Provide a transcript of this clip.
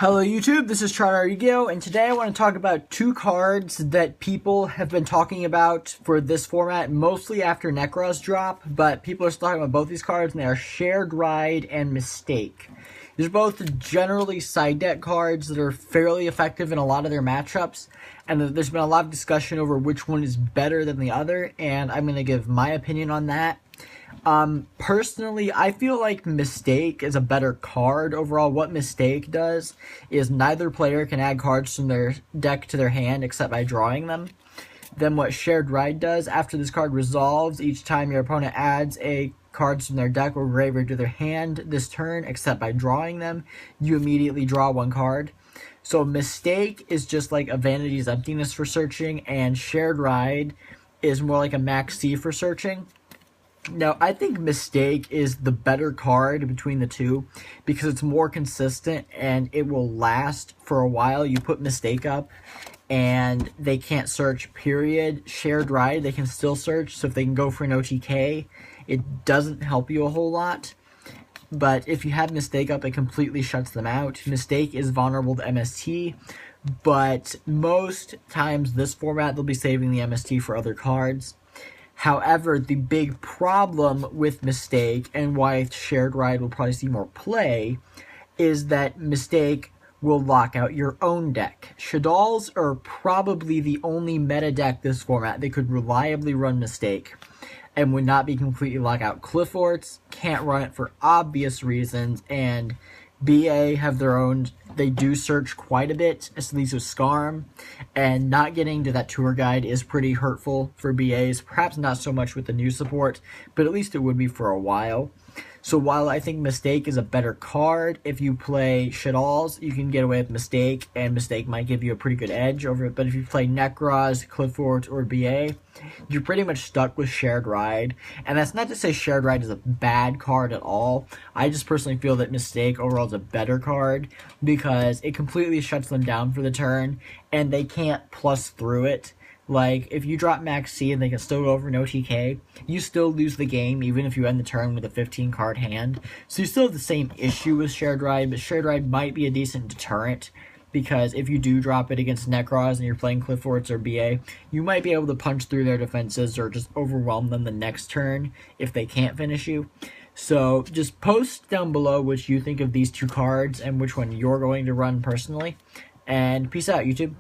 Hello YouTube, this is ChardarYuGiOh, and today I want to talk about two cards that people have been talking about for this format, mostly after Necros drop, but people are still talking about both these cards, and they are Shared Ride and Mistake. These are both generally side deck cards that are fairly effective in a lot of their matchups, and there's been a lot of discussion over which one is better than the other, and I'm going to give my opinion on that. Personally, I feel like Mistake is a better card overall. What Mistake does is neither player can add cards from their deck to their hand except by drawing them. Then what Shared Ride does, after this card resolves, each time your opponent adds a cards from their deck or graveyard to their hand this turn except by drawing them, you immediately draw one card. So Mistake is just like a Vanity's Emptiness for searching, and Shared Ride is more like a Max C for searching. Now, I think Mistake is the better card between the two because it's more consistent and it will last for a while. You put Mistake up and they can't search, period. Shared Ride, they can still search, so if they can go for an OTK, it doesn't help you a whole lot. But if you have Mistake up, it completely shuts them out. Mistake is vulnerable to MST, but most times this format, they'll be saving the MST for other cards. However, the big problem with Mistake, and why Shared Ride will probably see more play, is that Mistake will lock out your own deck. Shaddolls are probably the only meta deck this format that could reliably run Mistake and would not be completely locked out. Clifforts can't run it for obvious reasons, and BA have their own, they do search quite a bit, at least with Scarm, and not getting to that tour guide is pretty hurtful for BAs, perhaps not so much with the new support, but at least it would be for a while. So while I think Mistake is a better card, if you play Shaddolls, you can get away with Mistake, and Mistake might give you a pretty good edge over it. But if you play Necros, Clifforts, or BA, you're pretty much stuck with Shared Ride. And that's not to say Shared Ride is a bad card at all. I just personally feel that Mistake overall is a better card because it completely shuts them down for the turn, and they can't plus through it. Like, if you drop Max C and they can still go over an OTK, you still lose the game even if you end the turn with a 15-card hand. So you still have the same issue with Shared Ride, but Shared Ride might be a decent deterrent because if you do drop it against Necros and you're playing Clifforts or BA, you might be able to punch through their defenses or just overwhelm them the next turn if they can't finish you. So just post down below what you think of these two cards and which one you're going to run personally. And peace out, YouTube.